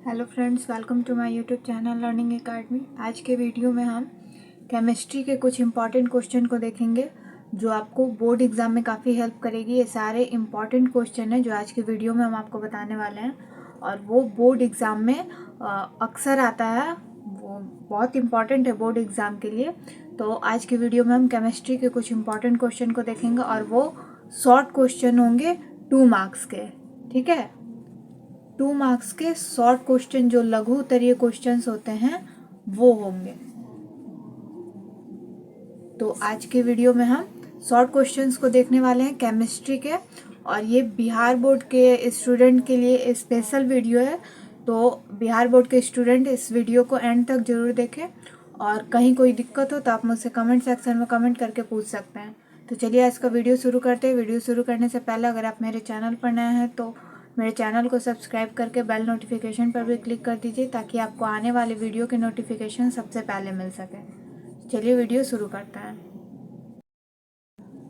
Hello friends, welcome to my YouTube channel learning academy. आज के video में हम केमिस्ट्री के कुछ इंपॉर्टेंट क्वेश्चन को देखेंगे जो आपको बोर्ड एग्जाम में काफ़ी हेल्प करेगी। ये सारे इंपॉर्टेंट क्वेश्चन हैं जो आज के वीडियो में हम आपको बताने वाले हैं और वो बोर्ड एग्ज़ाम में अक्सर आता है, वो बहुत इंपॉर्टेंट है बोर्ड एग्ज़ाम के लिए। तो आज के वीडियो में हम केमिस्ट्री के कुछ इंपॉर्टेंट क्वेश्चन को देखेंगे और वो शॉर्ट क्वेश्चन होंगे 2 मार्क्स के। ठीक है, 2 मार्क्स के शॉर्ट क्वेश्चन जो लघु उत्तरीय क्वेश्चंस होते हैं वो होंगे। तो आज के वीडियो में हम शॉर्ट क्वेश्चंस को देखने वाले हैं केमिस्ट्री के, और ये बिहार बोर्ड के स्टूडेंट के लिए स्पेशल वीडियो है। तो बिहार बोर्ड के स्टूडेंट इस वीडियो को एंड तक जरूर देखें, और कहीं कोई दिक्कत हो तो आप मुझसे कमेंट सेक्शन में कमेंट करके पूछ सकते हैं। तो चलिए आज का वीडियो शुरू करते हैं। वीडियो शुरू करने से पहले अगर आप मेरे चैनल पर नए हैं तो मेरे चैनल को सब्सक्राइब करके बेल नोटिफिकेशन पर भी क्लिक कर दीजिए ताकि आपको आने वाले वीडियो के नोटिफिकेशन सबसे पहले मिल सके। चलिए वीडियो शुरू करते हैं।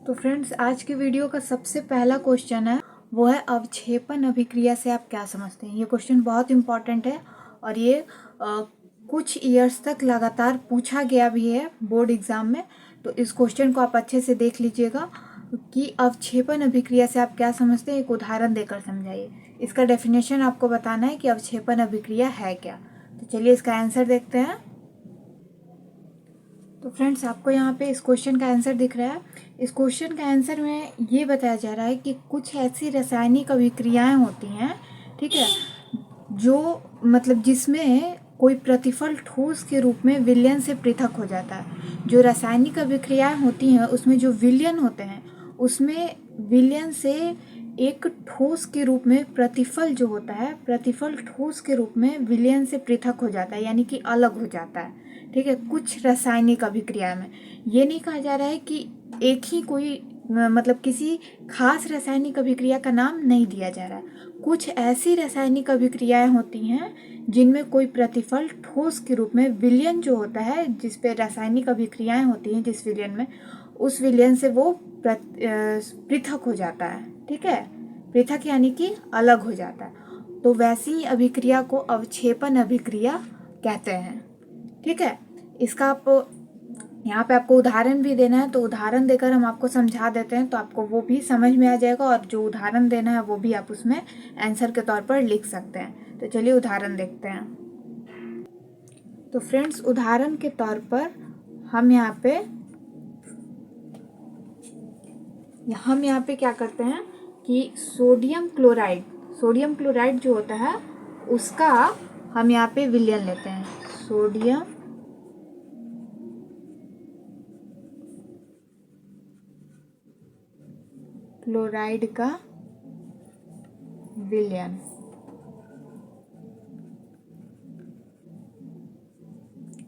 तो फ्रेंड्स, आज के वीडियो का सबसे पहला क्वेश्चन है, वो है अवक्षेपण अभिक्रिया से आप क्या समझते हैं। ये क्वेश्चन बहुत इंपॉर्टेंट है और ये कुछ ईयर्स तक लगातार पूछा गया भी है बोर्ड एग्जाम में। तो इस क्वेश्चन को आप अच्छे से देख लीजिएगा कि अवक्षेपण अभिक्रिया से आप क्या समझते हैं। एक उदाहरण देकर समझाइए। इसका डेफिनेशन आपको बताना है कि अवक्षेपण अभिक्रिया है क्या। तो चलिए इसका आंसर देखते हैं। तो फ्रेंड्स, आपको यहाँ पे इस क्वेश्चन का आंसर दिख रहा है। इस क्वेश्चन का आंसर में ये बताया जा रहा है कि कुछ ऐसी रासायनिक अभिक्रियाएं होती हैं, ठीक है, जो मतलब जिसमें कोई प्रतिफल ठोस के रूप में विलयन से पृथक हो जाता है। जो रासायनिक अभिक्रियाएं होती हैं उसमें जो विलयन होते हैं उसमें विलयन से एक ठोस के रूप में प्रतिफल जो होता है, प्रतिफल ठोस के रूप में विलयन से पृथक हो जाता है, यानी कि अलग हो जाता है। ठीक है, कुछ रासायनिक अभिक्रिया में ये नहीं कहा जा रहा है कि एक ही कोई मतलब किसी खास रासायनिक अभिक्रिया का नाम नहीं दिया जा रहा है। कुछ ऐसी रासायनिक अभिक्रियाएं होती हैं जिनमें कोई प्रतिफल ठोस के रूप में विलयन जो होता है, जिस पे रासायनिक अभिक्रियाएं होती हैं जिस विलयन में, उस विलयन से वो पृथक हो जाता है। ठीक है, पृथक यानी कि अलग हो जाता है। तो वैसी अभिक्रिया को अवक्षेपण अभिक्रिया कहते हैं। ठीक है, इसका आप यहाँ पे आपको उदाहरण भी देना है, तो उदाहरण देकर हम आपको समझा देते हैं तो आपको वो भी समझ में आ जाएगा, और जो उदाहरण देना है वो भी आप उसमें आंसर के तौर पर लिख सकते हैं। तो चलिए उदाहरण देखते हैं। तो फ्रेंड्स, उदाहरण के तौर पर हम यहाँ पे क्या करते हैं कि सोडियम क्लोराइड जो होता है उसका हम यहाँ पे विलयन लेते हैं। सोडियम क्लोराइड का विलयन,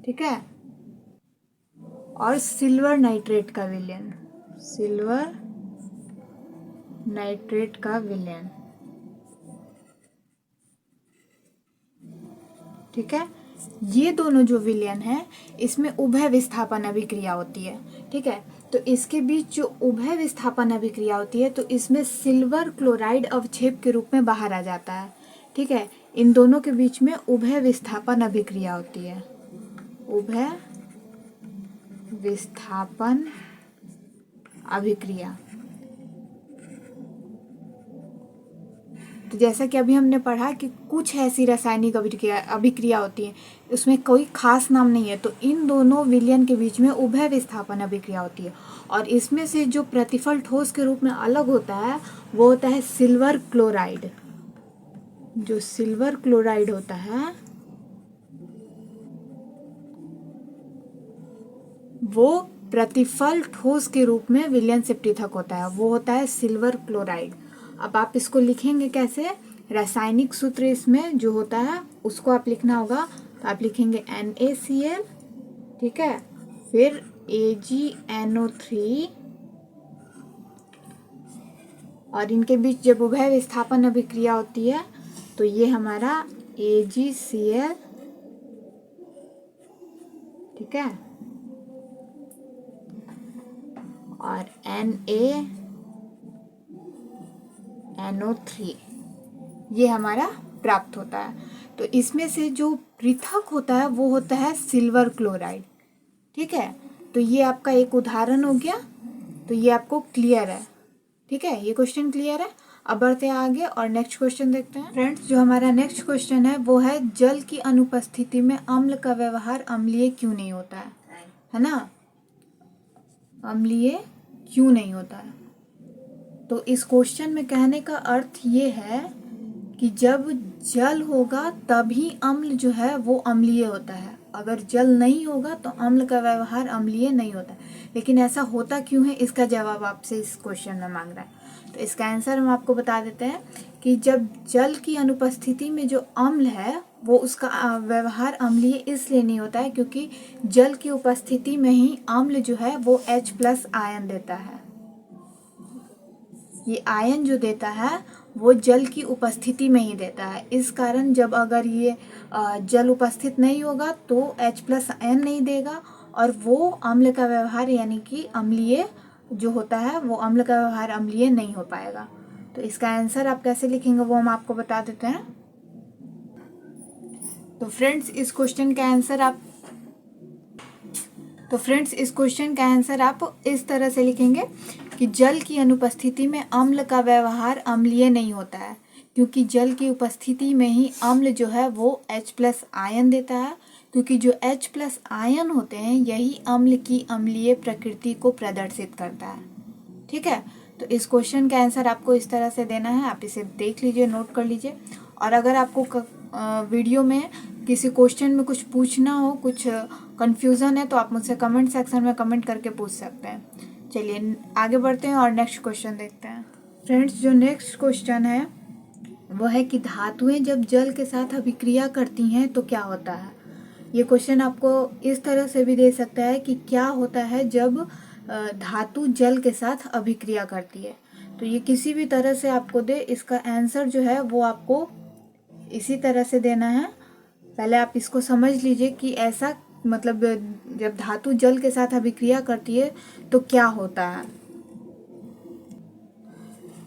ठीक है, और सिल्वर नाइट्रेट का विलयन, ठीक है। ये दोनों जो विलयन है इसमें उभय विस्थापन अभिक्रिया होती है। ठीक है, तो इसके बीच जो उभय विस्थापन अभिक्रिया होती है तो इसमें सिल्वर क्लोराइड अवक्षेप के रूप में बाहर आ जाता है। ठीक है, इन दोनों के बीच में उभय विस्थापन अभिक्रिया होती है, उभय विस्थापन अभिक्रिया। तो जैसा कि अभी हमने पढ़ा कि कुछ ऐसी रासायनिक अभिक्रिया होती है, उसमें कोई खास नाम नहीं है। तो इन दोनों विलयन के बीच में उभय विस्थापन अभिक्रिया होती है, और इसमें से जो प्रतिफल ठोस के रूप में अलग होता है वो होता है सिल्वर क्लोराइड। जो सिल्वर क्लोराइड होता है वो प्रतिफल ठोस के रूप में विलयन से पृथक होता है, वो होता है सिल्वर क्लोराइड। अब आप इसको लिखेंगे कैसे, रासायनिक सूत्र इसमें जो होता है उसको आप लिखना होगा। तो आप लिखेंगे NaCl, ठीक है, फिर AgNO3, और इनके बीच जब उभय विस्थापन अभिक्रिया होती है तो ये हमारा AgCl, ठीक है, और NaNO3, ये हमारा प्राप्त होता है। तो इसमें से जो पृथक होता है वो होता है सिल्वर क्लोराइड। ठीक है, तो ये आपका एक उदाहरण हो गया। तो ये आपको क्लियर है। ठीक है, ये क्वेश्चन क्लियर है। अब बढ़ते हैं आगे और नेक्स्ट क्वेश्चन देखते हैं। फ्रेंड्स, जो हमारा नेक्स्ट क्वेश्चन है वो है जल की अनुपस्थिति में अम्ल का व्यवहार अम्लीय क्यों नहीं होता है ना? अम्लीय क्यों नहीं होता है? तो इस क्वेश्चन में कहने का अर्थ ये है कि जब जल होगा तभी अम्ल जो है वो अम्लीय होता है। अगर जल नहीं होगा तो अम्ल का व्यवहार अम्लीय नहीं होता। लेकिन ऐसा होता क्यों है, इसका जवाब आपसे इस क्वेश्चन में मांग रहा है। तो इसका आंसर हम आपको बता देते हैं कि जब जल की अनुपस्थिति में जो अम्ल है वो उसका व्यवहार अम्लीय इसलिए नहीं होता है क्योंकि जल की उपस्थिति में ही अम्ल जो है वो H+ आयन देता है। ये आयन जो देता है वो जल की उपस्थिति में ही देता है। इस कारण जब अगर ये जल उपस्थित नहीं होगा तो H+ आयन नहीं देगा और वो अम्ल का व्यवहार यानी कि अम्लीय जो होता है वो अम्ल का व्यवहार अम्लीय नहीं हो पाएगा। तो इसका आंसर आप कैसे लिखेंगे वो हम आपको बता देते हैं। तो फ्रेंड्स, इस क्वेश्चन का आंसर आप इस तरह से लिखेंगे कि जल की अनुपस्थिति में अम्ल का व्यवहार अम्लीय नहीं होता है क्योंकि जल की उपस्थिति में ही अम्ल जो है वो H+ आयन देता है, क्योंकि जो H+ आयन होते हैं यही अम्ल की अम्लीय प्रकृति को प्रदर्शित करता है। ठीक है, तो इस क्वेश्चन का आंसर आपको इस तरह से देना है। आप इसे देख लीजिए, नोट कर लीजिए। और अगर आपको वीडियो में किसी क्वेश्चन में कुछ पूछना हो, कुछ कन्फ्यूज़न है, तो आप मुझसे कमेंट सेक्शन में कमेंट करके पूछ सकते हैं। चलिए आगे बढ़ते हैं और नेक्स्ट क्वेश्चन देखते हैं। फ्रेंड्स, जो नेक्स्ट क्वेश्चन है वो है कि धातुएं जब जल के साथ अभिक्रिया करती हैं तो क्या होता है। ये क्वेश्चन आपको इस तरह से भी दे सकता है कि क्या होता है जब धातु जल के साथ अभिक्रिया करती है। तो ये किसी भी तरह से आपको दे, इसका आंसर जो है वो आपको इसी तरह से देना है। पहले आप इसको समझ लीजिए कि ऐसा मतलब जब धातु जल के साथ अभिक्रिया करती है तो क्या होता है।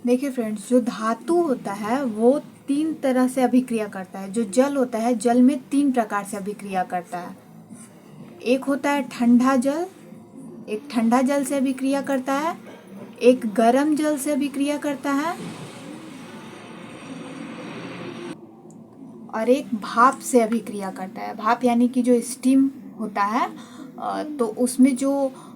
देखिए फ्रेंड्स, जो धातु होता है वो 3 तरह से अभिक्रिया करता है। जो जल होता है, जल में 3 प्रकार से अभिक्रिया करता है। एक होता है ठंडा जल, एक ठंडा जल से अभिक्रिया करता है, एक गर्म जल से अभिक्रिया करता है और एक भाप से अभिक्रिया करता है। भाप यानी कि जो स्टीम होता है, तो उसमें जो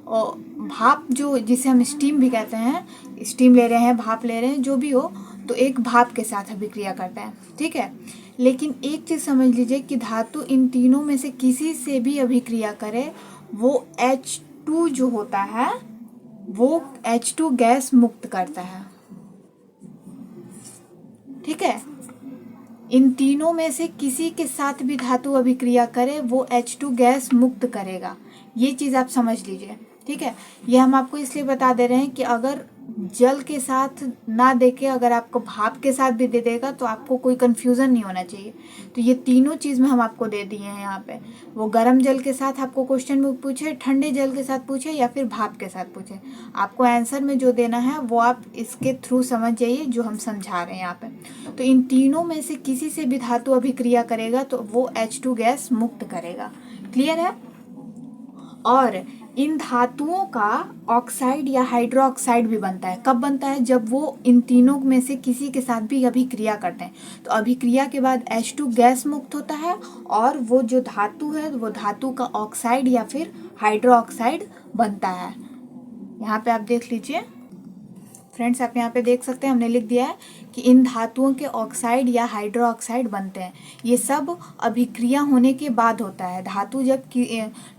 भाप जो जिसे हम स्टीम भी कहते हैं, स्टीम ले रहे हैं, भाप ले रहे हैं, जो भी हो, तो एक भाप के साथ अभिक्रिया करता है। ठीक है, लेकिन एक चीज़ समझ लीजिए कि धातु इन तीनों में से किसी से भी अभिक्रिया करे वो H2 जो होता है वो H2 गैस मुक्त करता है। ठीक है, इन तीनों में से किसी के साथ भी धातु अभिक्रिया करे वो H2 गैस मुक्त करेगा। ये चीज़ आप समझ लीजिए। ठीक है, ये हम आपको इसलिए बता दे रहे हैं कि अगर जल के साथ ना देके अगर आपको भाप के साथ भी दे देगा तो आपको कोई कन्फ्यूज़न नहीं होना चाहिए। तो ये तीनों चीज़ में हम आपको दे दिए हैं यहाँ पे। वो गर्म जल के साथ आपको क्वेश्चन में पूछे, ठंडे जल के साथ पूछे या फिर भाप के साथ पूछे, आपको आंसर में जो देना है वो आप इसके थ्रू समझ जाइए जो हम समझा रहे हैं यहाँ पे। तो इन तीनों में से किसी से भी धातु अभिक्रिया करेगा तो वो H2 गैस मुक्त करेगा। क्लियर है? और इन धातुओं का ऑक्साइड या हाइड्रोक्साइड भी बनता है। कब बनता है? जब वो इन तीनों में से किसी के साथ भी अभिक्रिया करते हैं। तो अभिक्रिया के बाद H2 गैस मुक्त होता है और वो जो धातु है वो धातु का ऑक्साइड या फिर हाइड्रोक्साइड बनता है। यहाँ पे आप देख लीजिए फ्रेंड्स, आप यहाँ पे देख सकते हैं हमने लिख दिया है कि इन धातुओं के ऑक्साइड या हाइड्रोक्साइड बनते हैं। ये सब अभिक्रिया होने के बाद होता है। धातु जब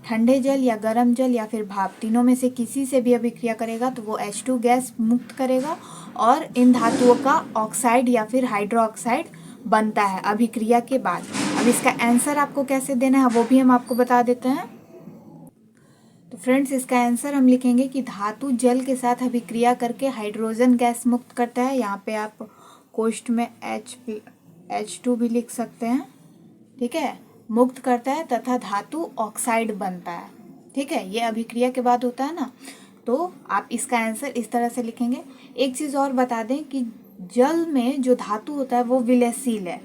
ठंडे जल या गर्म जल या फिर भाप तीनों में से किसी से भी अभिक्रिया करेगा तो वो H2 गैस मुक्त करेगा और इन धातुओं का ऑक्साइड या फिर हाइड्रोक्साइड बनता है अभिक्रिया के बाद। अब इसका आंसर आपको कैसे देना है वो भी हम आपको बता देते हैं। तो फ्रेंड्स, इसका आंसर हम लिखेंगे कि धातु जल के साथ अभिक्रिया करके हाइड्रोजन गैस मुक्त करता है। यहाँ पे आप कोष्ठ में H2 भी लिख सकते हैं। ठीक है, मुक्त करता है तथा धातु ऑक्साइड बनता है। ठीक है, ये अभिक्रिया के बाद होता है ना। तो आप इसका आंसर इस तरह से लिखेंगे। एक चीज़ और बता दें कि जल में जो धातु होता है वो विलयशील है।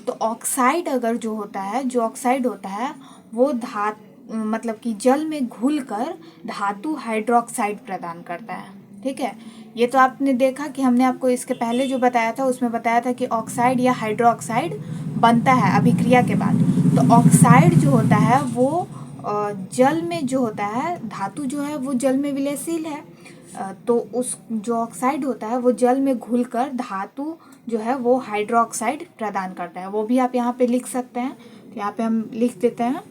तो ऑक्साइड अगर जो होता है, जो ऑक्साइड होता है वो मतलब कि जल में घुलकर धातु हाइड्रोक्साइड प्रदान करता है। ठीक है, ये तो आपने देखा कि हमने आपको इसके पहले जो बताया था उसमें बताया था कि ऑक्साइड या हाइड्रोक्साइड बनता है अभिक्रिया के बाद। तो ऑक्साइड जो होता है वो जल में जो होता है, धातु जो है वो जल में विलयशील है, तो उस जो ऑक्साइड होता है वो जल में घुलकर धातु जो है वो हाइड्रोक्साइड प्रदान करता है। वो भी आप यहाँ पे लिख सकते हैं, तो यहाँ पे हम लिख देते हैं।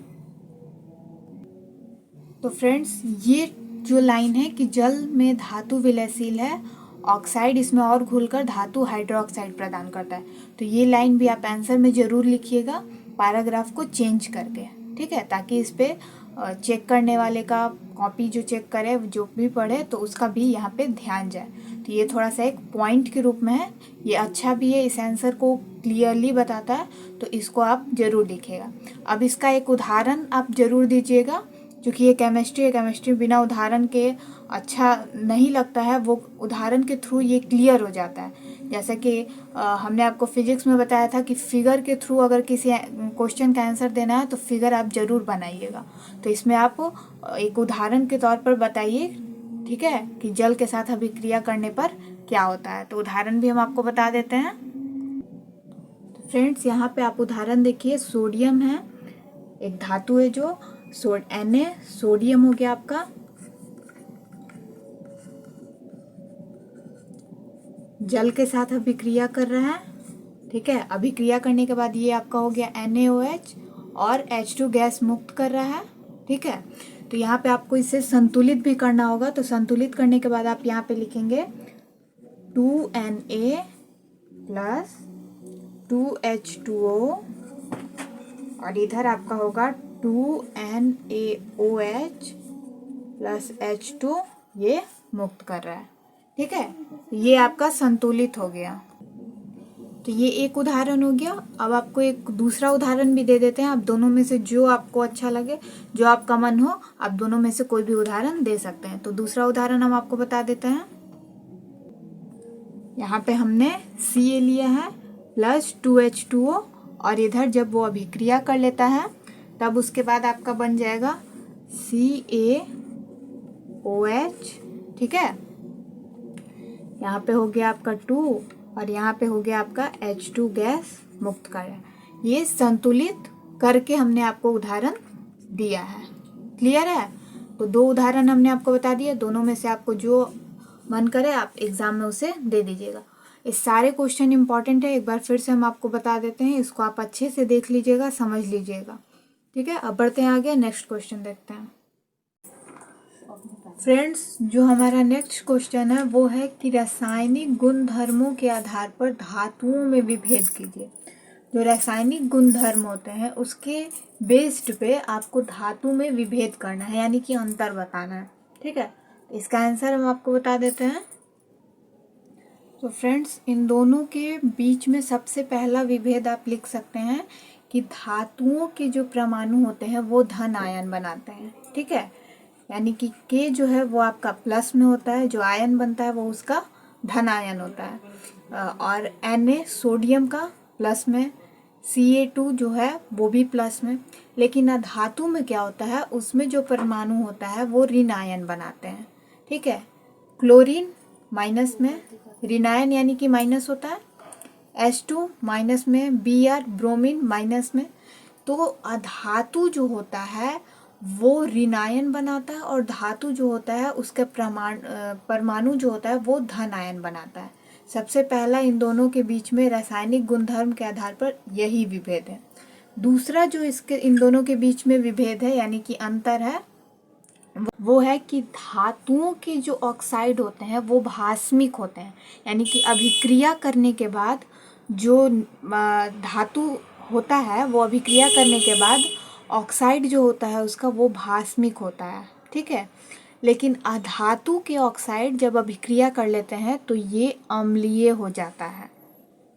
तो फ्रेंड्स, ये जो लाइन है कि जल में धातु विलयशील है, ऑक्साइड इसमें और घुलकर धातु हाइड्रोक्साइड प्रदान करता है, तो ये लाइन भी आप आंसर में ज़रूर लिखिएगा पैराग्राफ को चेंज करके। ठीक है, ताकि इस पे चेक करने वाले का कॉपी जो चेक करे, जो भी पढ़े, तो उसका भी यहाँ पे ध्यान जाए। तो ये थोड़ा सा एक पॉइंट के रूप में है, ये अच्छा भी है, इस आंसर को क्लियरली बताता है, तो इसको आप ज़रूर लिखिएगा। अब इसका एक उदाहरण आप ज़रूर दीजिएगा, क्योंकि ये केमिस्ट्री है, केमिस्ट्री बिना उदाहरण के अच्छा नहीं लगता है, वो उदाहरण के थ्रू ये क्लियर हो जाता है। जैसा कि हमने आपको फिजिक्स में बताया था कि फिगर के थ्रू अगर किसी क्वेश्चन का आंसर देना है तो फिगर आप ज़रूर बनाइएगा। तो इसमें आप एक उदाहरण के तौर पर बताइए, ठीक है, कि जल के साथ अभिक्रिया करने पर क्या होता है। तो उदाहरण भी हम आपको बता देते हैं। तो फ्रेंड्स, यहाँ पे आप उदाहरण देखिए, सोडियम है, एक धातु है जो Na, सोडियम हो गया आपका, जल के साथ अभिक्रिया कर रहा है। ठीक है, अभिक्रिया करने के बाद ये आपका हो गया NaOH और H2 गैस मुक्त कर रहा है। ठीक है, तो यहाँ पे आपको इसे संतुलित भी करना होगा। तो संतुलित करने के बाद आप यहाँ पे लिखेंगे 2Na प्लस 2H2O और इधर आपका होगा 2NaOH प्लस H2, ये मुक्त कर रहा है। ठीक है, ये आपका संतुलित हो गया। तो ये एक उदाहरण हो गया। अब आपको एक दूसरा उदाहरण भी दे देते हैं, आप दोनों में से जो आपको अच्छा लगे, जो आपका मन हो, आप दोनों में से कोई भी उदाहरण दे सकते हैं। तो दूसरा उदाहरण हम आपको बता देते हैं। यहाँ पे हमने Ca लिया है प्लस 2H2O और इधर जब वो अभिक्रिया कर लेता है तब उसके बाद आपका बन जाएगा CaOH। ठीक है, यहाँ पे हो गया आपका 2 और यहाँ पे हो गया आपका H2 गैस मुक्त कर रहा है। ये संतुलित करके हमने आपको उदाहरण दिया है। क्लियर है? तो दो उदाहरण हमने आपको बता दिया, दोनों में से आपको जो मन करे आप एग्जाम में उसे दे दीजिएगा। ये सारे क्वेश्चन इंपॉर्टेंट है, एक बार फिर से हम आपको बता देते हैं, इसको आप अच्छे से देख लीजिएगा, समझ लीजिएगा। ठीक है, अब बढ़ते हैं आगे, नेक्स्ट क्वेश्चन देखते हैं। फ्रेंड्स, जो हमारा नेक्स्ट क्वेश्चन है वो है कि रासायनिक गुणधर्मों के आधार पर धातुओं में विभेद कीजिए। जो रासायनिक गुणधर्म होते हैं उसके बेस्ड पे आपको धातु में विभेद करना है, यानी कि अंतर बताना है। ठीक है, इसका आंसर हम आपको बता देते हैं। तो फ्रेंड्स, इन दोनों के बीच में सबसे पहला विभेद आप लिख सकते हैं कि धातुओं के जो परमाणु होते हैं वो धन आयन बनाते हैं। ठीक है, यानी कि K जो है वो आपका प्लस में होता है, जो आयन बनता है वो उसका धन आयन होता है, और Na सोडियम का प्लस में, Ca2 जो है वो भी प्लस में। लेकिन धातु में क्या होता है, उसमें जो परमाणु होता है वो ऋण आयन बनाते हैं। ठीक है, क्लोरीन माइनस में, ऋण आयन यानी कि माइनस होता है, H2 माइनस में, Br ब्रोमीन माइनस में। तो धातु जो होता है वो ऋणायन बनाता है और धातु जो होता है उसके परमाणु जो होता है वो धन आयन बनाता है। सबसे पहला इन दोनों के बीच में रासायनिक गुणधर्म के आधार पर यही विभेद है। दूसरा जो इन दोनों के बीच में विभेद है यानी कि अंतर है, वो है कि धातुओं के जो ऑक्साइड होते हैं वो भास्मिक होते हैं, यानी कि अभिक्रिया करने के बाद जो धातु होता है वो अभिक्रिया करने के बाद ऑक्साइड जो होता है उसका वो भास्मिक होता है। ठीक है, लेकिन अधातु के ऑक्साइड जब अभिक्रिया कर लेते हैं तो ये अम्लीय हो जाता है।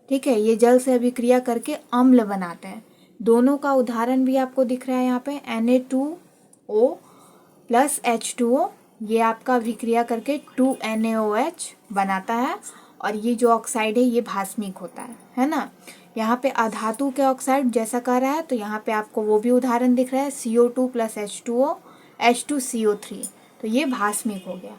ठीक है, ये जल से अभिक्रिया करके अम्ल बनाते हैं। दोनों का उदाहरण भी आपको दिख रहा है यहाँ पे, Na2O प्लस H2O, ये आपका अभिक्रिया करके 2NaOH बनाता है और ये जो ऑक्साइड है ये भास्मिक होता है ना। यहाँ पे अधातु के ऑक्साइड जैसा कह रहा है, तो यहाँ पे आपको वो भी उदाहरण दिख रहा है, CO2 + H2O H2CO3, तो ये भास्मिक हो गया।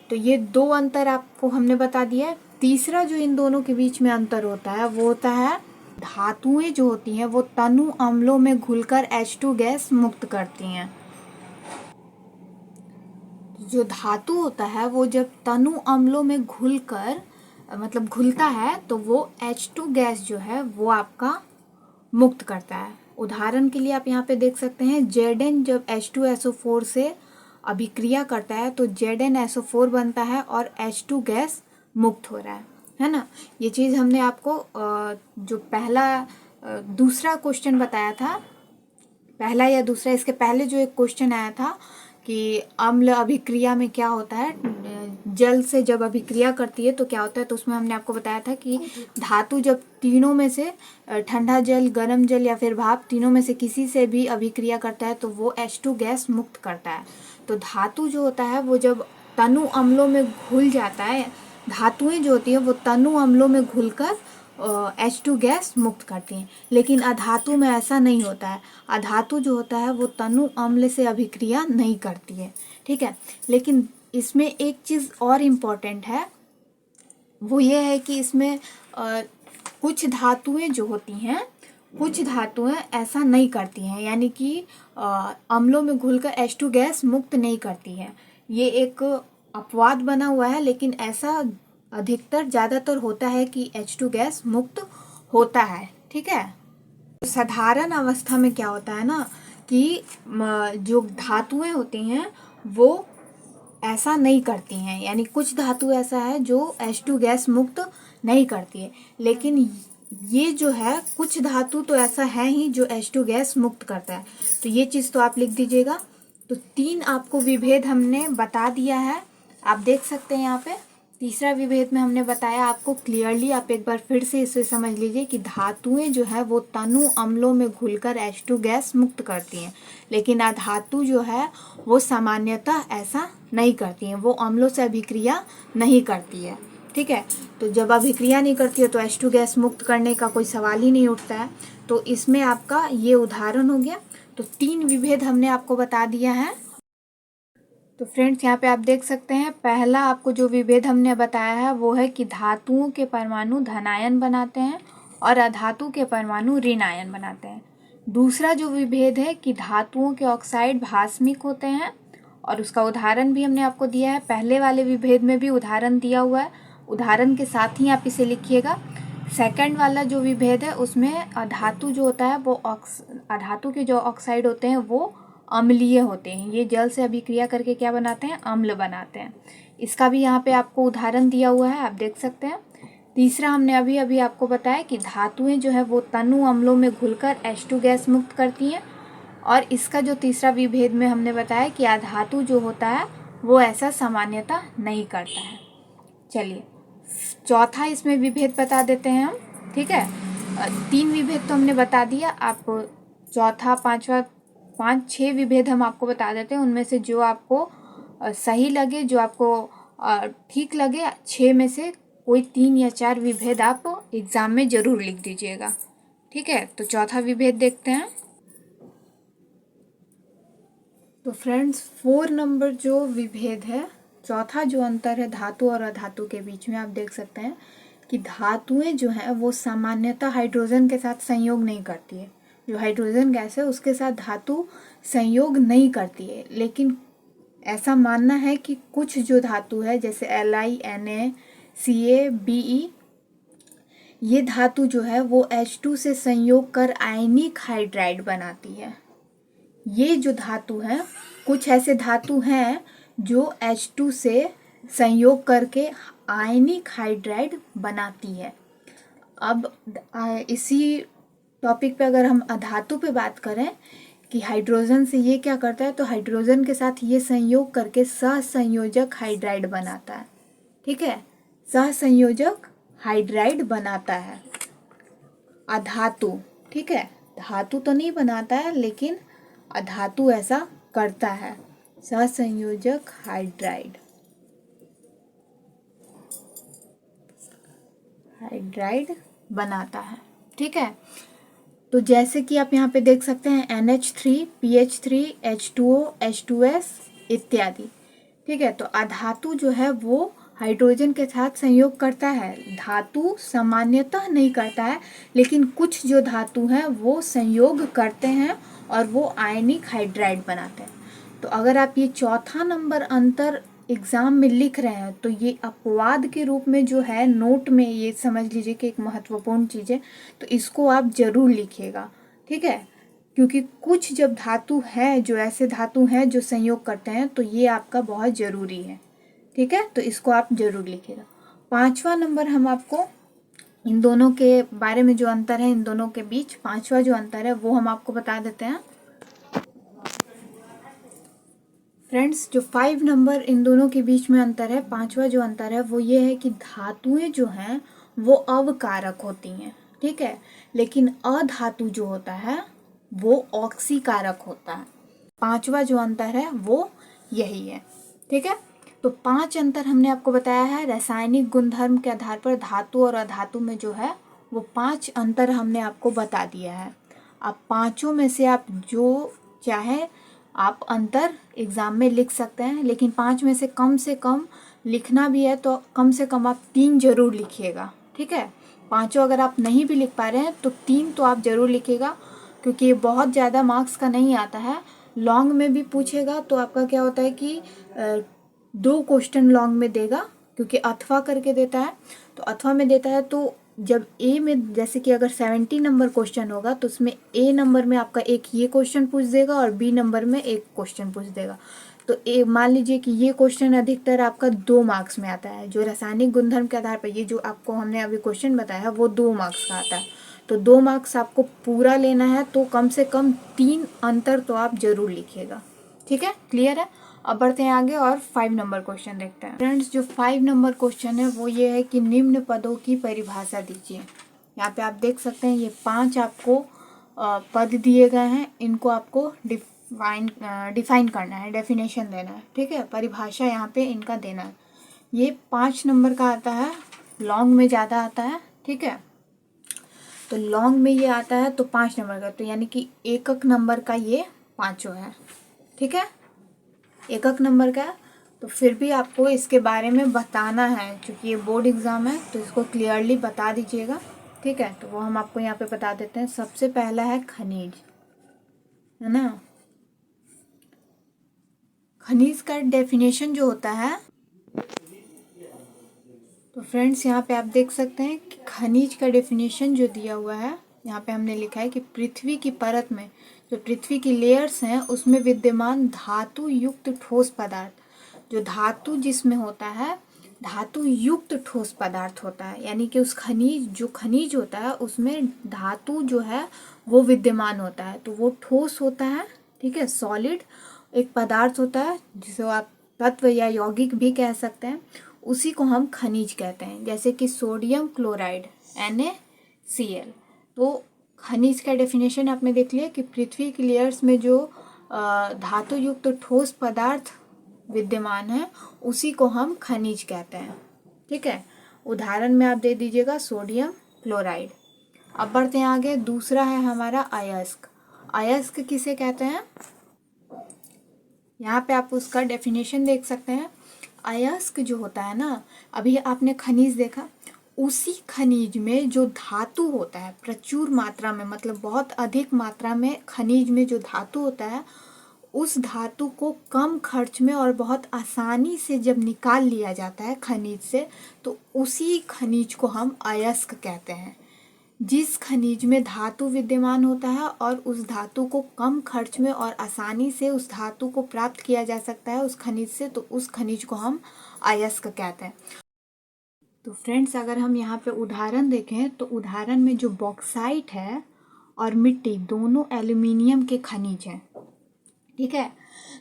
तो ये दो अंतर आपको हमने बता दिया है। तीसरा जो इन दोनों के बीच में अंतर होता है वो होता है धातुएं जो होती हैं वो तनु अम्लों में घुलकर H2 गैस मुक्त करती हैं। जो धातु होता है वो जब तनु अम्लों में घुलकर मतलब घुलता है तो वो H2 गैस जो है वो आपका मुक्त करता है। उदाहरण के लिए आप यहाँ पे देख सकते हैं Zn जब H2SO4 से अभिक्रिया करता है तो ZnSO4 बनता है और H2 गैस मुक्त हो रहा है ना। ये चीज़ हमने आपको जो पहला दूसरा क्वेश्चन बताया था, पहला या दूसरा, इसके पहले जो एक क्वेश्चन आया था कि अम्ल अभिक्रिया में क्या होता है, जल से जब अभिक्रिया करती है तो क्या होता है, तो उसमें हमने आपको बताया था कि धातु जब तीनों में से ठंडा जल, गर्म जल या फिर भाप, तीनों में से किसी से भी अभिक्रिया करता है तो वो H2 गैस मुक्त करता है। तो धातु जो होता है वो जब तनु अम्लों में घुल जाता है, धातुएं जो होती हैं वो तनु अम्लों में घुलकर H2 गैस मुक्त करती हैं। लेकिन अधातु में ऐसा नहीं होता है। अधातु जो होता है वो तनु अम्ल से अभिक्रिया नहीं करती है, ठीक है। लेकिन इसमें एक चीज़ और इम्पॉर्टेंट है, वो ये है कि इसमें कुछ धातुएं जो होती हैं, कुछ धातुएं ऐसा नहीं करती हैं, यानी कि अम्लों में घुलकर H2 गैस मुक्त नहीं करती है। ये एक अपवाद बना हुआ है, लेकिन ऐसा अधिकतर ज़्यादातर होता है कि H2 गैस मुक्त होता है, ठीक है। साधारण अवस्था में क्या होता है ना कि जो धातुएं होती हैं वो ऐसा नहीं करती हैं, यानी कुछ धातु ऐसा है जो H2 गैस मुक्त नहीं करती है। लेकिन ये जो है कुछ धातु तो ऐसा है ही जो H2 गैस मुक्त करता है। तो ये चीज़ तो आप लिख दीजिएगा। तो 3 आपको विभेद हमने बता दिया है, आप देख सकते हैं यहाँ पे। तीसरा विभेद में हमने बताया आपको क्लियरली, आप एक बार फिर से इसे समझ लीजिए कि धातुएं जो है वो तनु अम्लों में घुलकर H2 गैस मुक्त करती हैं, लेकिन अधातु जो है वो सामान्यतः ऐसा नहीं करती हैं, वो अम्लों से अभिक्रिया नहीं करती है, ठीक है। तो जब अभिक्रिया नहीं करती है तो H2 गैस मुक्त करने का कोई सवाल ही नहीं उठता है। तो इसमें आपका ये उदाहरण हो गया। तो 3 विभेद हमने आपको बता दिया है। तो फ्रेंड्स यहाँ पे आप देख सकते हैं, पहला आपको जो विभेद हमने बताया है वो है कि धातुओं के परमाणु धनायन बनाते हैं और अधातु के परमाणु ऋणायन बनाते हैं। दूसरा जो विभेद है कि धातुओं के ऑक्साइड भास्मिक होते हैं, और उसका उदाहरण भी हमने आपको दिया है। पहले वाले विभेद में भी उदाहरण दिया हुआ है, उदाहरण के साथ ही आप इसे लिखिएगा। सेकंड वाला जो विभेद है उसमें अधातु जो होता है वो अधातु के जो ऑक्साइड होते हैं वो अम्लीय होते हैं, ये जल से अभिक्रिया करके क्या बनाते हैं, अम्ल बनाते हैं। इसका भी यहाँ पे आपको उदाहरण दिया हुआ है, आप देख सकते हैं। तीसरा हमने अभी अभी आपको बताया कि धातुएं जो है वो तनु अम्लों में घुलकर H2 गैस मुक्त करती हैं, और इसका जो तीसरा विभेद में हमने बताया कि अधातु जो होता है वो ऐसा सामान्यतः नहीं करता है। चलिए चौथा इसमें विभेद बता देते हैं हम, ठीक है। 3 विभेद तो हमने बता दिया, आप चौथा, पांचवा, 5-6 विभेद हम आपको बता देते हैं। उनमें से जो आपको सही लगे, जो आपको ठीक लगे, 6 में से कोई 3 या 4 विभेद आप एग्ज़ाम में ज़रूर लिख दीजिएगा, ठीक है। तो चौथा विभेद देखते हैं। तो फ्रेंड्स 4 नंबर जो विभेद है, चौथा जो अंतर है धातु और अधातु के बीच में, आप देख सकते हैं कि धातुएं जो हैं वो सामान्यतः हाइड्रोजन के साथ संयोग नहीं करती है। जो हाइड्रोजन गैस है उसके साथ धातु संयोग नहीं करती है, लेकिन ऐसा मानना है कि कुछ जो धातु है जैसे Li, Na, Ca, Be, ये धातु जो है वो H2 से संयोग कर आयनिक हाइड्राइड बनाती है। ये जो धातु है, कुछ ऐसे धातु हैं जो H2 से संयोग करके आयनिक हाइड्राइड बनाती है। अब इसी टॉपिक पे अगर हम अधातु पे बात करें कि हाइड्रोजन से ये क्या करता है, तो हाइड्रोजन के साथ ये संयोग करके सहसंयोजक हाइड्राइड बनाता है, ठीक है। सहसंयोजक हाइड्राइड बनाता है अधातु, ठीक है। धातु तो नहीं बनाता है, लेकिन अधातु ऐसा करता है, सहसंयोजक हाइड्राइड। हाइड्राइड बनाता है। ठीक है, तो जैसे कि आप यहाँ पे देख सकते हैं NH3, PH3, H2O, H2S इत्यादि। ठीक है, तो अधातु जो है वो हाइड्रोजन के साथ संयोग करता है। धातु सामान्यतः नहीं करता है, लेकिन कुछ जो धातु हैं वो संयोग करते हैं और वो आयनिक हाइड्राइड बनाते हैं। तो अगर आप ये चौथा नंबर अंतर एग्जाम में लिख रहे हैं तो ये अपवाद के रूप में जो है नोट में ये समझ लीजिए कि एक महत्वपूर्ण चीज़ है, तो इसको आप जरूर लिखिएगा। ठीक है, क्योंकि कुछ जब धातु है, जो ऐसे धातु हैं जो संयोग करते हैं, तो ये आपका बहुत ज़रूरी है। ठीक है, तो इसको आप जरूर लिखिएगा। 5वां नंबर हम आपको इन दोनों के बारे में जो अंतर है, इन दोनों के बीच 5वां जो अंतर है वो हम आपको बता देते हैं। फ्रेंड्स, जो 5 नंबर इन दोनों के बीच में अंतर है, 5वां जो अंतर है वो ये है कि धातुएं जो हैं वो अवकारक होती हैं। ठीक है, लेकिन अधातु जो होता है वो ऑक्सीकारक होता है। 5वां जो अंतर है वो यही है। ठीक है, तो 5 अंतर हमने आपको बताया है। रासायनिक गुणधर्म के आधार पर धातु और अधातु में जो है वो 5 अंतर हमने आपको बता दिया है। अब पांचों में से आप जो चाहे आप अंतर एग्ज़ाम में लिख सकते हैं, लेकिन 5 में से कम लिखना भी है तो कम से कम आप 3 जरूर लिखिएगा। ठीक है, पांचों अगर आप नहीं भी लिख पा रहे हैं तो 3 तो आप जरूर लिखिएगा, क्योंकि ये बहुत ज़्यादा मार्क्स का नहीं आता है। लॉन्ग में भी पूछेगा तो आपका क्या होता है कि 2 क्वेश्चन लॉन्ग में देगा, क्योंकि अथवा करके देता है। तो अथवा में देता है तो जब ए में, जैसे कि अगर 70 नंबर क्वेश्चन होगा तो उसमें ए नंबर में आपका एक ये क्वेश्चन पूछ देगा और बी नंबर में एक क्वेश्चन पूछ देगा। तो ए मान लीजिए कि ये क्वेश्चन अधिकतर आपका 2 मार्क्स में आता है। जो रासायनिक गुणधर्म के आधार पर ये जो आपको हमने अभी क्वेश्चन बताया वो 2 मार्क्स का आता है। तो 2 मार्क्स आपको पूरा लेना है तो कम से कम 3 अंतर तो आप जरूर लिखिएगा। ठीक है, क्लियर है। अब बढ़ते हैं आगे और 5 नंबर क्वेश्चन देखते हैं। फ्रेंड्स, जो 5 नंबर क्वेश्चन है वो ये है कि निम्न पदों की परिभाषा दीजिए। यहाँ पे आप देख सकते हैं ये 5 आपको पद दिए गए हैं, इनको आपको डिफाइन करना है, डेफिनेशन देना है। ठीक है, परिभाषा यहाँ पे इनका देना है। ये 5 नंबर का आता है, लॉन्ग में ज़्यादा आता है। ठीक है, तो लॉन्ग में ये आता है तो 5 नंबर का, तो यानी कि एकक नंबर का ये 5 है। ठीक है, एकक नंबर का, तो फिर भी आपको इसके बारे में बताना है, क्योंकि ये बोर्ड एग्जाम है तो इसको क्लियरली बता दीजिएगा। ठीक है, तो वो हम आपको यहाँ पे बता देते हैं। सबसे पहला है खनिज, है ना। खनिज का डेफिनेशन जो होता है, तो फ्रेंड्स यहाँ पे आप देख सकते हैं कि खनिज का डेफिनेशन जो दिया हुआ है, यहाँ पे हमने लिखा है कि पृथ्वी की परत में, जो पृथ्वी की लेयर्स हैं उसमें विद्यमान धातु युक्त ठोस पदार्थ, जो धातु जिसमें होता है धातु युक्त ठोस पदार्थ होता है, यानी कि उस खनिज होता है उसमें धातु जो है वो विद्यमान होता है, तो वो ठोस होता है। ठीक है, सॉलिड एक पदार्थ होता है जिसे आप तत्व या यौगिक भी कह सकते हैं, उसी को हम खनिज कहते हैं। जैसे कि सोडियम क्लोराइड NaCl। तो खनिज का डेफिनेशन आपने देख लिया कि पृथ्वी की लेयर्स में जो धातु युक्त ठोस पदार्थ विद्यमान है उसी को हम खनिज कहते हैं। ठीक है, उदाहरण में आप दे दीजिएगा सोडियम क्लोराइड। अब बढ़ते हैं आगे। दूसरा है हमारा अयस्क। अयस्क किसे कहते हैं, यहाँ पे आप उसका डेफिनेशन देख सकते हैं। अयस्क जो होता है ना, अभी आपने खनिज देखा, उसी खनिज में जो धातु होता है प्रचुर मात्रा में, मतलब बहुत अधिक मात्रा में खनिज में जो धातु होता है, उस धातु को कम खर्च में और बहुत आसानी से जब निकाल लिया जाता है खनिज से, तो उसी खनिज को हम अयस्क कहते हैं। जिस खनिज में धातु विद्यमान होता है और उस धातु को कम खर्च में और आसानी से उस धातु को प्राप्त किया जा सकता है उस खनिज से, तो उस खनिज को हम अयस्क कहते हैं। तो फ्रेंड्स, अगर हम यहाँ पे उदाहरण देखें तो उदाहरण में जो बॉक्साइट है और मिट्टी दोनों एल्यूमिनियम के खनिज हैं। ठीक है,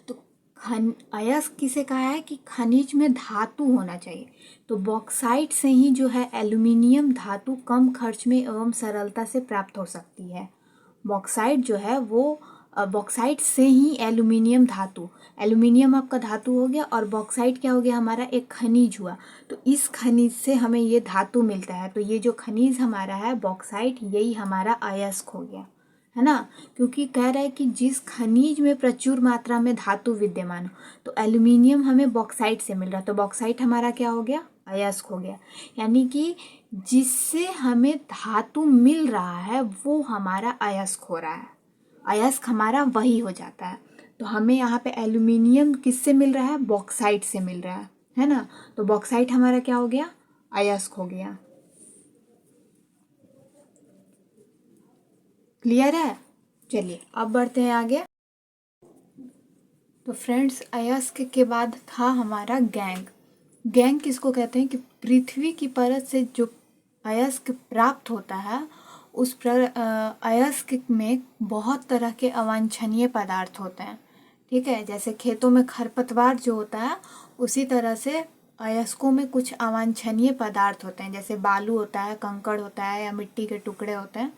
तो अयस्क किसे कहा है कि खनिज में धातु होना चाहिए, तो बॉक्साइट से ही जो है एल्यूमिनियम धातु कम खर्च में एवं सरलता से प्राप्त हो सकती है। बॉक्साइट जो है वो बॉक्साइट से ही एल्यूमिनियम धातु, एल्यूमिनियम आपका धातु हो गया और बॉक्साइट क्या हो गया हमारा एक खनिज हुआ। तो इस खनिज से हमें ये धातु मिलता है। तो ये जो खनिज हमारा है बॉक्साइट, यही हमारा अयस्क हो गया, है ना। क्योंकि कह रहा है कि जिस खनिज में प्रचुर मात्रा में धातु विद्यमान हो, तो एल्यूमिनियम हमें बॉक्साइट से मिल रहा है, तो बॉक्साइट हमारा क्या हो गया, अयस्क हो गया। यानी कि जिससे हमें धातु मिल रहा है वो हमारा अयस्क हो रहा है, अयस्क हमारा वही हो जाता है। तो हमें यहाँ पे एल्यूमिनियम किससे मिल रहा है, बॉक्साइट से मिल रहा है ना। तो बॉक्साइट हमारा क्या हो गया, अयस्क हो गया। क्लियर है। चलिए अब बढ़ते हैं आगे। तो फ्रेंड्स अयस्क के बाद था हमारा गैंग। गैंग किसको कहते हैं कि पृथ्वी की परत से जो अयस्क प्राप्त होता है उस अयस्क में बहुत तरह के अवांछनीय पदार्थ होते हैं, ठीक है। जैसे खेतों में खरपतवार जो होता है उसी तरह से अयस्कों में कुछ अवांछनीय पदार्थ होते हैं, जैसे बालू होता है, कंकड़ होता है या मिट्टी के टुकड़े होते हैं,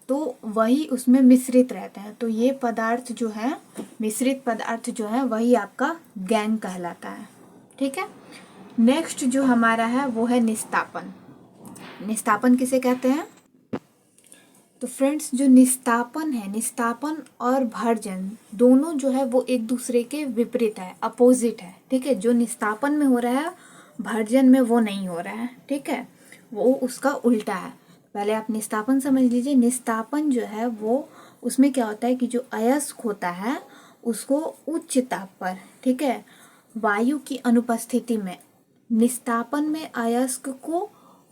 तो वही उसमें मिश्रित रहते हैं। तो ये पदार्थ जो है, मिश्रित पदार्थ जो है वही आपका गैंग कहलाता है, ठीक है। नेक्स्ट जो हमारा है वो है निस्तापन। निस्तापन किसे कहते हैं, तो फ्रेंड्स जो निस्तापन है, निस्तापन और भर्जन दोनों जो है वो एक दूसरे के विपरीत है, अपोजिट है, ठीक है। जो निस्तापन में हो रहा है भर्जन में वो नहीं हो रहा है, ठीक है, वो उसका उल्टा है। पहले आप निस्तापन समझ लीजिए। निस्तापन जो है वो उसमें क्या होता है कि जो अयस्क होता है उसको उच्च ताप पर, ठीक है, वायु की अनुपस्थिति में, निस्तापन में अयस्क को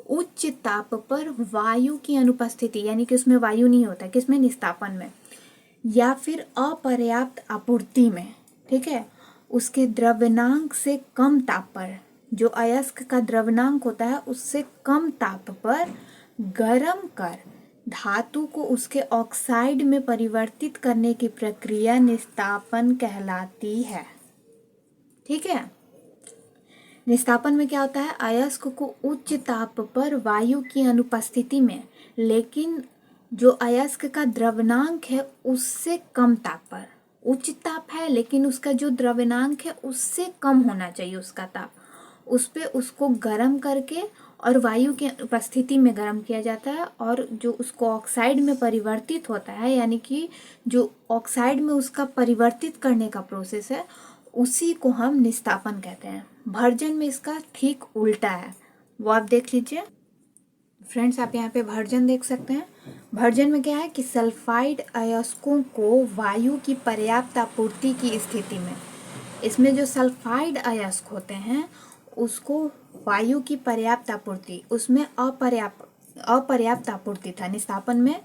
उच्च ताप पर वायु की अनुपस्थिति, यानी कि उसमें वायु नहीं होता, किसमें, निस्तापन में, या फिर अपर्याप्त आपूर्ति में, ठीक है, उसके द्रव्यनांक से कम ताप पर, जो अयस्क का द्रव्यनांक होता है उससे कम ताप पर गर्म कर धातु को उसके ऑक्साइड में परिवर्तित करने की प्रक्रिया निस्तापन कहलाती है, ठीक है। निस्तापन में क्या होता है, अयस्क को उच्च ताप पर वायु की अनुपस्थिति में, लेकिन जो अयस्क का द्रव्यनांक है उससे कम ताप पर, उच्च ताप है लेकिन उसका जो द्रव्यनांक है उससे कम होना चाहिए उसका ताप, उस पे उसको गर्म करके और वायु की उपस्थिति में गर्म किया जाता है, और जो उसको ऑक्साइड में परिवर्तित होता है, यानी कि जो ऑक्साइड में उसका परिवर्तित करने का प्रोसेस है उसी को हम निस्तापन कहते हैं। भर्जन में इसका ठीक उल्टा है, वो आप देख लीजिए। फ्रेंड्स आप यहाँ पे भर्जन देख सकते हैं। भर्जन में क्या है कि सल्फाइड अयस्कों को वायु की पर्याप्त आपूर्ति की स्थिति में, इसमें जो सल्फाइड अयस्क होते हैं उसको वायु की पर्याप्त आपूर्ति, उसमें अपर्याप्त आपूर्ति था, निस्तापन में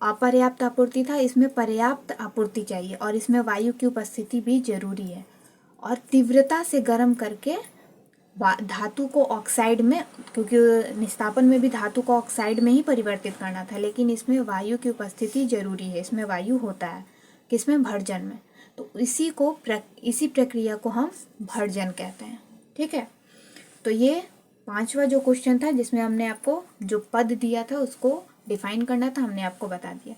अपर्याप्त आपूर्ति था, इसमें पर्याप्त आपूर्ति चाहिए और इसमें वायु की उपस्थिति भी जरूरी है, और तीव्रता से गर्म करके धातु को ऑक्साइड में, क्योंकि निस्तापन में भी धातु को ऑक्साइड में ही परिवर्तित करना था, लेकिन इसमें वायु की उपस्थिति जरूरी है, इसमें वायु होता है, किसमें, भर्जन में। तो इसी प्रक्रिया को हम भर्जन कहते हैं, ठीक है। तो ये पांचवा जो क्वेश्चन था जिसमें हमने आपको जो पद दिया था उसको डिफाइन करना था, हमने आपको बता दिया।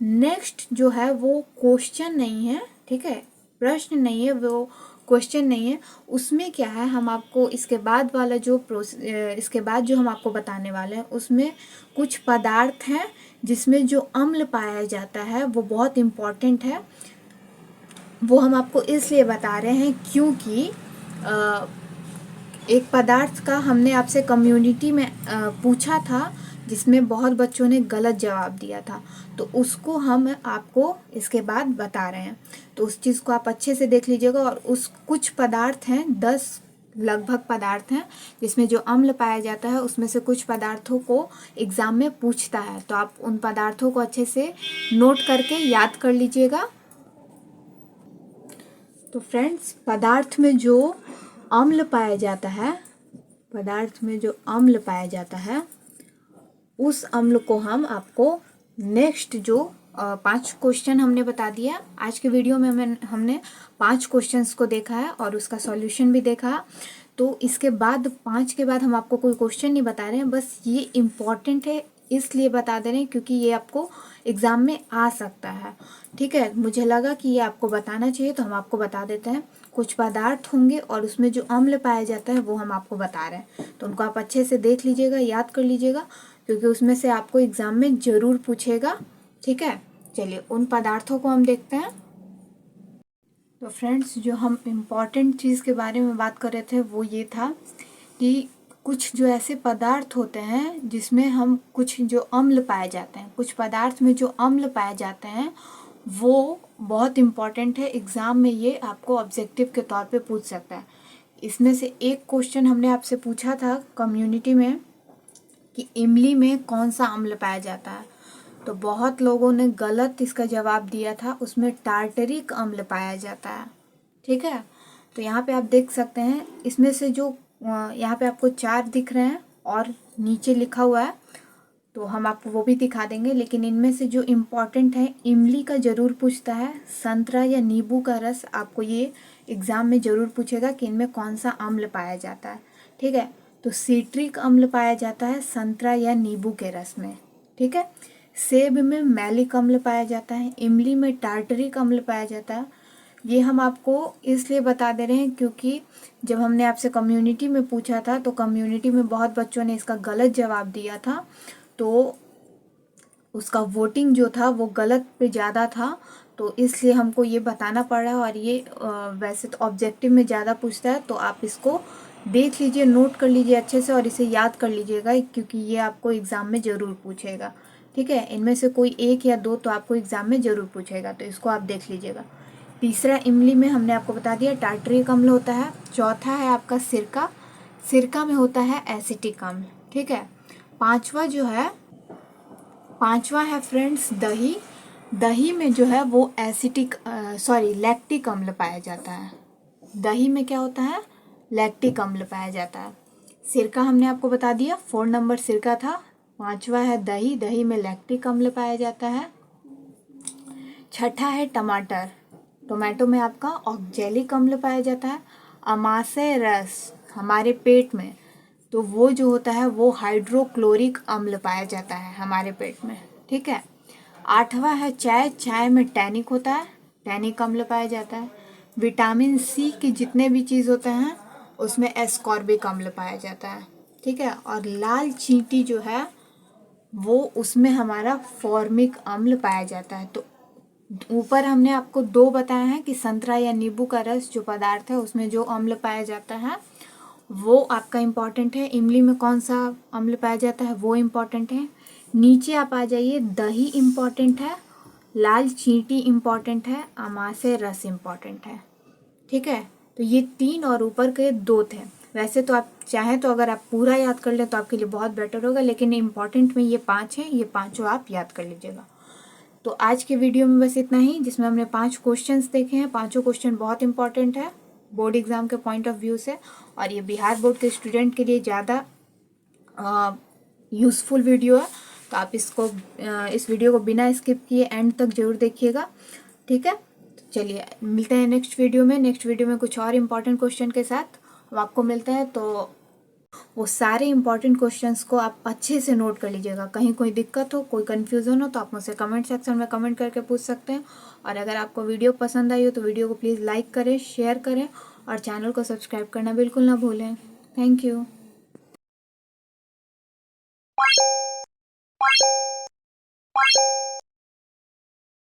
नेक्स्ट जो है वो क्वेश्चन नहीं है, ठीक है, प्रश्न नहीं है, वो क्वेश्चन नहीं है। उसमें क्या है, हम आपको इसके बाद वाला इसके बाद जो हम आपको बताने वाले हैं उसमें कुछ पदार्थ हैं जिसमें जो अम्ल पाया जाता है वो बहुत इम्पॉर्टेंट है। वो हम आपको इसलिए बता रहे हैं क्योंकि एक पदार्थ का हमने आपसे कम्युनिटी में पूछा था जिसमें बहुत बच्चों ने गलत जवाब दिया था, तो उसको हम आपको इसके बाद बता रहे हैं। तो उस चीज़ को आप अच्छे से देख लीजिएगा। और उस कुछ पदार्थ हैं, 10 लगभग पदार्थ हैं जिसमें जो अम्ल पाया जाता है, उसमें से कुछ पदार्थों को एग्ज़ाम में पूछता है, तो आप उन पदार्थों को अच्छे से नोट करके याद कर लीजिएगा। तो फ्रेंड्स पदार्थ में जो अम्ल पाया जाता है, पदार्थ में जो अम्ल पाया जाता है उस अम्ल को हम आपको नेक्स्ट जो 5 क्वेश्चन हमने बता दिया आज के वीडियो में, हमने 5 क्वेश्चंस को देखा है और उसका सॉल्यूशन भी देखा। तो इसके बाद 5 के बाद हम आपको कोई क्वेश्चन नहीं बता रहे हैं, बस ये इम्पॉर्टेंट है, इसलिए बता दे रहे हैं क्योंकि ये आपको एग्ज़ाम में आ सकता है। ठीक है, मुझे लगा कि ये आपको बताना चाहिए तो हम आपको बता देते हैं। कुछ पदार्थ होंगे और उसमें जो अम्ल पाया जाता है वो हम आपको बता रहे हैं, तो उनको आप अच्छे से देख लीजिएगा, याद कर लीजिएगा, क्योंकि उसमें से आपको एग्ज़ाम में ज़रूर पूछेगा। ठीक है, चलिए उन पदार्थों को हम देखते हैं। तो फ्रेंड्स, जो हम इम्पॉर्टेंट चीज़ के बारे में बात कर रहे थे वो ये था कि कुछ जो ऐसे पदार्थ होते हैं जिसमें हम कुछ जो अम्ल पाए जाते हैं, कुछ पदार्थ में जो अम्ल पाए जाते हैं वो बहुत इम्पॉर्टेंट है। एग्ज़ाम में ये आपको ऑब्जेक्टिव के तौर पे पूछ सकता है। इसमें से एक क्वेश्चन हमने आपसे पूछा था कम्युनिटी में कि इमली में कौन सा अम्ल पाया जाता है, तो बहुत लोगों ने गलत इसका जवाब दिया था, उसमें टार्टरिक अम्ल पाया जाता है। ठीक है, तो यहाँ पे आप देख सकते हैं इसमें से जो यहाँ पे आपको 4 दिख रहे हैं और नीचे लिखा हुआ है, तो हम आपको वो भी दिखा देंगे, लेकिन इनमें से जो इम्पोर्टेंट है इमली का ज़रूर पूछता है, संतरा या नींबू का रस आपको ये एग्ज़ाम में ज़रूर पूछेगा कि इनमें कौन सा अम्ल पाया जाता है। ठीक है, तो सिट्रिक अम्ल पाया जाता है संतरा या नींबू के रस में। ठीक है, सेब में मैलिक अम्ल पाया जाता है, इमली में टार्टरिक अम्ल पाया जाता है। ये हम आपको इसलिए बता दे रहे हैं क्योंकि जब हमने आपसे कम्युनिटी में पूछा था तो कम्युनिटी में बहुत बच्चों ने इसका गलत जवाब दिया था, तो उसका वोटिंग जो था वो गलत पे ज़्यादा था, तो इसलिए हमको ये बताना पड़ रहा है। और ये वैसे तो ऑब्जेक्टिव में ज़्यादा पूछता है, तो आप इसको देख लीजिए, नोट कर लीजिए अच्छे से और इसे याद कर लीजिएगा क्योंकि ये आपको एग्ज़ाम में ज़रूर पूछेगा। ठीक है, इनमें से कोई 1 या 2 तो आपको एग्ज़ाम में ज़रूर पूछेगा, तो इसको आप देख लीजिएगा। तीसरा इमली में हमने आपको बता दिया टार्टरिक अम्ल होता है। चौथा है आपका सिरका, सिरका में होता है एसिटिक अम्ल। ठीक है, पांचवा है फ्रेंड्स दही, दही में जो है वो लैक्टिक अम्ल पाया जाता है। दही में क्या होता है, लैक्टिक अम्ल पाया जाता है। सिरका हमने आपको बता दिया, 4 नंबर सिरका था। 5वां है दही, दही में लैक्टिक अम्ल पाया जाता है। 6ठा है टमाटर, टोमेटो में आपका ऑक्जेलिक अम्ल पाया जाता है। अमाशय रस हमारे पेट में, तो वो जो होता है वो हाइड्रोक्लोरिक अम्ल पाया जाता है हमारे पेट में। ठीक है, 8वां है चाय, चाय में टैनिक होता है, टैनिक अम्ल पाया जाता है। विटामिन सी के जितने भी चीज़ होते हैं उसमें एस्कॉर्बिक अम्ल पाया जाता है। ठीक है, और लाल चींटी जो है वो उसमें हमारा फॉर्मिक अम्ल पाया जाता है। तो ऊपर हमने आपको 2 बताया है कि संतरा या नींबू का रस जो पदार्थ है उसमें जो अम्ल पाया जाता है वो आपका इम्पॉर्टेंट है। इमली में कौन सा अम्ल पाया जाता है वो इम्पॉर्टेंट है। नीचे आप आ जाइए, दही इम्पॉर्टेंट है, लाल चींटी इम्पॉर्टेंट है, अमाशय रस इम्पॉर्टेंट है। ठीक है, तो ये 3 और ऊपर के 2 थे। वैसे तो आप चाहें तो अगर आप पूरा याद कर लें तो आपके लिए बहुत बेटर होगा, लेकिन इम्पॉर्टेंट में ये 5 हैं, ये पाँचों आप याद कर लीजिएगा। तो आज के वीडियो में बस इतना ही, जिसमें हमने 5 क्वेश्चंस देखे हैं। पाँचों क्वेश्चन बहुत इंपॉर्टेंट है बोर्ड एग्जाम के पॉइंट ऑफ व्यू से, और ये बिहार बोर्ड के स्टूडेंट के लिए ज़्यादा यूज़फुल वीडियो है। तो आप इस वीडियो को बिना स्किप किए एंड तक जरूर देखिएगा। ठीक है, तो चलिए मिलते हैं नेक्स्ट वीडियो में। नेक्स्ट वीडियो में कुछ और इम्पॉर्टेंट क्वेश्चन के साथ हम आपको मिलते हैं। तो वो सारे इंपॉर्टेंट क्वेश्चंस को आप अच्छे से नोट कर लीजिएगा। कहीं कोई दिक्कत हो, कोई कन्फ्यूज़न हो तो आप मुझसे कमेंट सेक्शन में कमेंट करके पूछ सकते हैं। और अगर आपको वीडियो पसंद आई हो तो वीडियो को प्लीज़ लाइक करें, शेयर करें और चैनल को सब्सक्राइब करना बिल्कुल ना भूलें। Thank you.